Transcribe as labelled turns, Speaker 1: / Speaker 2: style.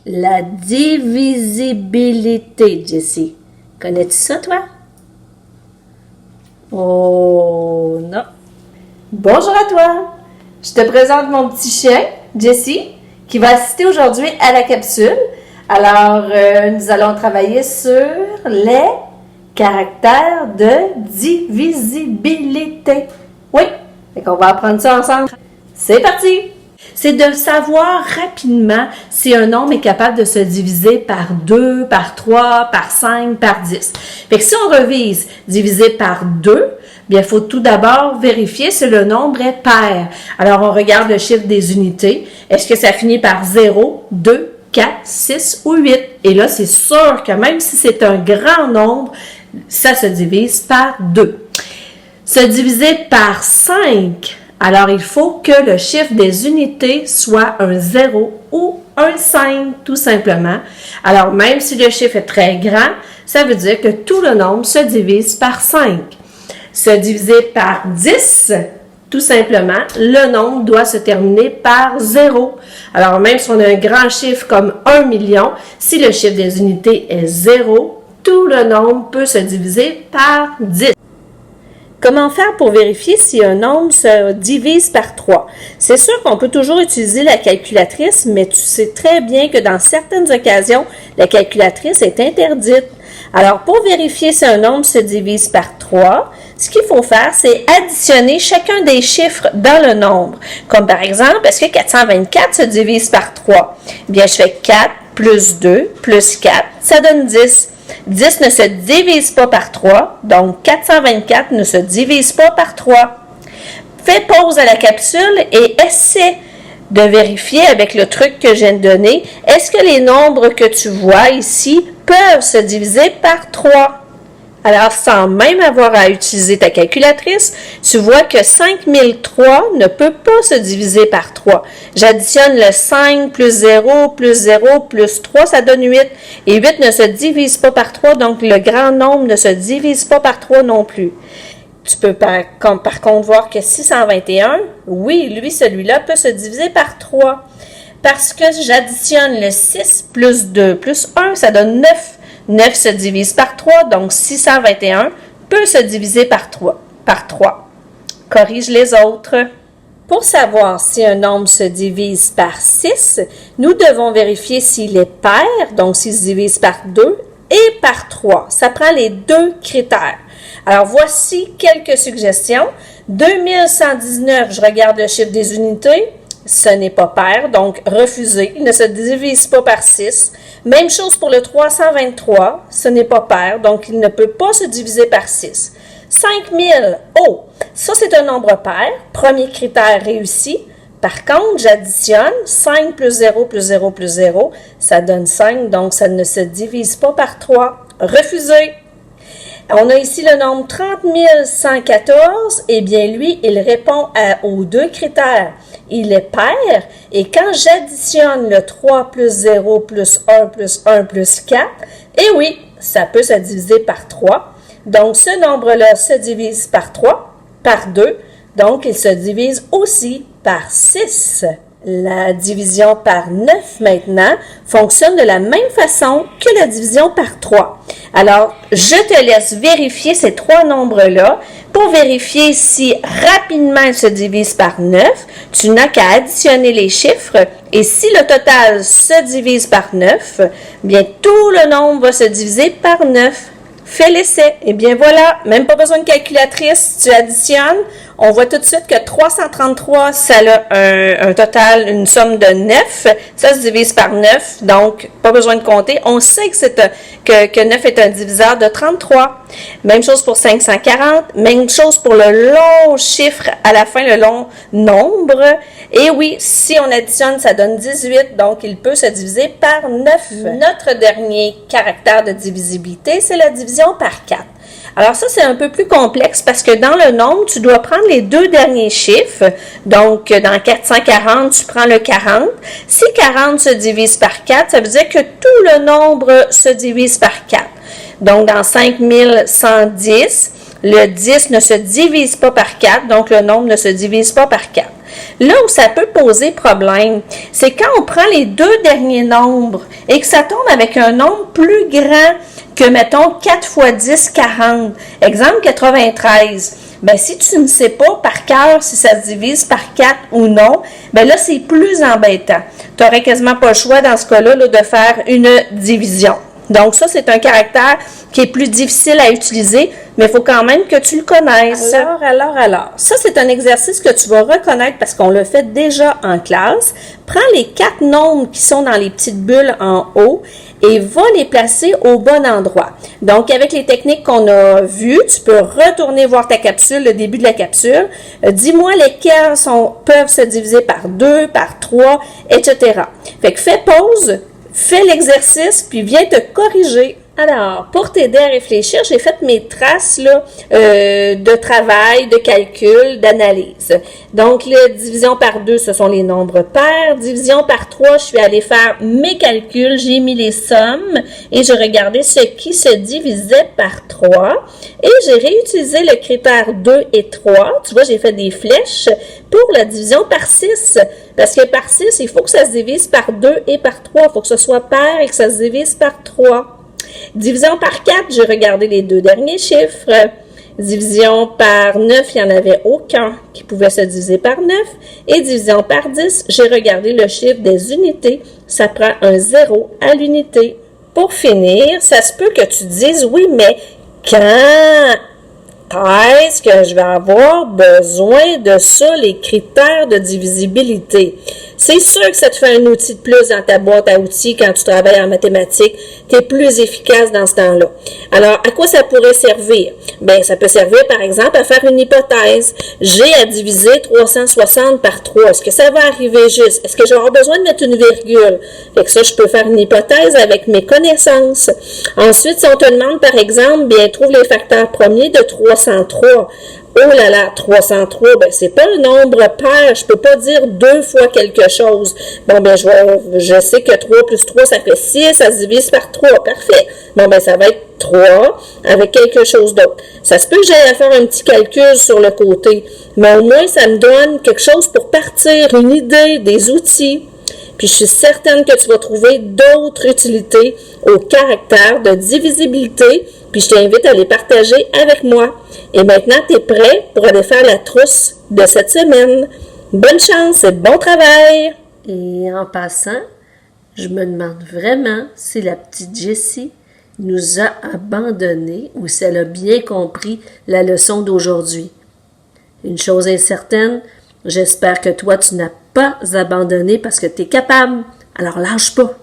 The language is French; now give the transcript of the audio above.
Speaker 1: La divisibilité, Jessie. Connais-tu ça, toi? Oh, non. Bonjour à toi. Je te présente mon petit chien, Jessie, qui va assister aujourd'hui à la capsule. Alors, nous allons travailler sur les caractères de divisibilité. Oui, donc on va apprendre ça ensemble. C'est parti! C'est de savoir rapidement si un nombre est capable de se diviser par 2, par 3, par 5, par 10. Fait que si on revise divisé par 2, bien, il faut tout d'abord vérifier si le nombre est pair. Alors, on regarde le chiffre des unités. Est-ce que ça finit par 0, 2, 4, 6 ou 8? Et là, c'est sûr que même si c'est un grand nombre, ça se divise par 2. Se diviser par 5, alors il faut que le chiffre des unités soit un 0 ou un 5, tout simplement. Alors, même si le chiffre est très grand, ça veut dire que tout le nombre se divise par 5. Se diviser par 10, tout simplement, le nombre doit se terminer par 0. Alors, même si on a un grand chiffre comme 1 million, si le chiffre des unités est 0, tout le nombre peut se diviser par 10. Comment faire pour vérifier si un nombre se divise par 3? C'est sûr qu'on peut toujours utiliser la calculatrice, mais tu sais très bien que dans certaines occasions, la calculatrice est interdite. Alors, pour vérifier si un nombre se divise par 3, ce qu'il faut faire, c'est additionner chacun des chiffres dans le nombre. Comme par exemple, est-ce que 424 se divise par 3? Bien, je fais 4 plus 2 plus 4, ça donne 10. 10 ne se divise pas par 3, donc 424 ne se divise pas par 3. Fais pause à la capsule et essaie de vérifier avec le truc que je viens de donner, est-ce que les nombres que tu vois ici peuvent se diviser par 3? Alors, sans même avoir à utiliser ta calculatrice, tu vois que 5003 ne peut pas se diviser par 3. J'additionne le 5 plus 0 plus 0 plus 3, ça donne 8. Et 8 ne se divise pas par 3, donc le grand nombre ne se divise pas par 3 non plus. Tu peux par contre voir que 621, oui, lui, celui-là peut se diviser par 3. Parce que j'additionne le 6 plus 2 plus 1, ça donne 9. 9 se divise par 3, donc 621 peut se diviser par 3. Corrige les autres. Pour savoir si un nombre se divise par 6, nous devons vérifier s'il est pair, donc s'il se divise par 2, et par 3. Ça prend les deux critères. Alors, voici quelques suggestions. 2119, je regarde le chiffre des unités. Ce n'est pas pair, donc refusé. Il ne se divise pas par 6. Même chose pour le 323, ce n'est pas pair, donc il ne peut pas se diviser par 6. 5000, oh, ça c'est un nombre pair, premier critère réussi. Par contre, j'additionne 5 plus 0 plus 0 plus 0, ça donne 5, donc ça ne se divise pas par 3. Refusé. On a ici le nombre 30 114, et bien lui, il répond aux deux critères. Il est pair, et quand j'additionne le 3 plus 0 plus 1 plus 1 plus 4, et oui, ça peut se diviser par 3. Donc, ce nombre-là se divise par 3, par 2, donc il se divise aussi par 6. La division par 9 maintenant fonctionne de la même façon que la division par 3. Alors, je te laisse vérifier ces trois nombres-là. Pour vérifier si rapidement ils se divisent par 9, tu n'as qu'à additionner les chiffres et si le total se divise par 9, bien tout le nombre va se diviser par 9. Fais l'essai. Et bien voilà, même pas besoin de calculatrice, tu additionnes. On voit tout de suite que 333, ça a un total, une somme de 9. Ça se divise par 9, donc pas besoin de compter. On sait que 9 est un diviseur de 33. Même chose pour 540. Même chose pour le long chiffre à la fin, le long nombre. Et oui, si on additionne, ça donne 18, donc il peut se diviser par 9. Notre dernier caractère de divisibilité, c'est la division par 4. Alors ça, c'est un peu plus complexe parce que dans le nombre, tu dois prendre les deux derniers chiffres. Donc, dans 440, tu prends le 40. Si 40 se divise par 4, ça veut dire que tout le nombre se divise par 4. Donc, dans 5110, le 10 ne se divise pas par 4, donc le nombre ne se divise pas par 4. Là où ça peut poser problème, c'est quand on prend les deux derniers nombres et que ça tombe avec un nombre plus grand que, mettons, 4 fois 10, 40. Exemple, 93. Ben, si tu ne sais pas par cœur si ça se divise par 4 ou non, ben là, c'est plus embêtant. Tu n'aurais quasiment pas le choix dans ce cas-là là, de faire une division. Donc, ça, c'est un caractère qui est plus difficile à utiliser, mais il faut quand même que tu le connaisses. Alors. Ça, c'est un exercice que tu vas reconnaître parce qu'on le fait déjà en classe. Prends les 4 nombres qui sont dans les petites bulles en haut et va les placer au bon endroit. Donc, avec les techniques qu'on a vues, tu peux retourner voir ta capsule, le début de la capsule. Dis-moi lesquels peuvent se diviser par 2, par 3, etc. Fait que fais pause. Fais l'exercice, puis viens te corriger. Alors, pour t'aider à réfléchir, j'ai fait mes traces là, de travail, de calcul, d'analyse. Donc, la division par 2, ce sont les nombres pairs. Division par 3, je suis allée faire mes calculs, j'ai mis les sommes et j'ai regardé ce qui se divisait par 3. Et j'ai réutilisé le critère 2 et 3. Tu vois, j'ai fait des flèches pour la division par 6. Parce que par 6, il faut que ça se divise par 2 et par 3. Il faut que ce soit pair et que ça se divise par 3. Division par 4, j'ai regardé les deux derniers chiffres. Division par 9, il n'y en avait aucun qui pouvait se diviser par 9. Et division par 10, j'ai regardé le chiffre des unités. Ça prend un 0 à l'unité. Pour finir, ça se peut que tu dises, oui, mais quand est-ce que je vais avoir besoin de ça, les critères de divisibilité? C'est sûr que ça te fait un outil de plus dans ta boîte à outils quand tu travailles en mathématiques. Tu es plus efficace dans ce temps-là. Alors, à quoi ça pourrait servir? Bien, ça peut servir, par exemple, à faire une hypothèse. J'ai à diviser 360 par 3. Est-ce que ça va arriver juste? Est-ce que je vais avoir besoin de mettre une virgule? Fait que ça, je peux faire une hypothèse avec mes connaissances. Ensuite, si on te demande, par exemple, bien, trouve les facteurs premiers de 303. Oh là là, 303, ben c'est pas un nombre pair, je peux pas dire 2 fois quelque chose. Bon, ben je sais que 3 plus 3, ça fait 6, ça se divise par 3, parfait. Bon, ben ça va être 3 avec quelque chose d'autre. Ça se peut que j'aille à faire un petit calcul sur le côté, mais au moins ça me donne quelque chose pour partir, une idée, des outils. Puis je suis certaine que tu vas trouver d'autres utilités au caractère de divisibilité, puis je t'invite à les partager avec moi. Et maintenant, tu es prêt pour aller faire la trousse de cette semaine. Bonne chance et bon travail!
Speaker 2: Et en passant, je me demande vraiment si la petite Jessie nous a abandonnés ou si elle a bien compris la leçon d'aujourd'hui. Une chose est certaine, j'espère que toi, tu n'as pas abandonné parce que tu es capable. Alors lâche pas.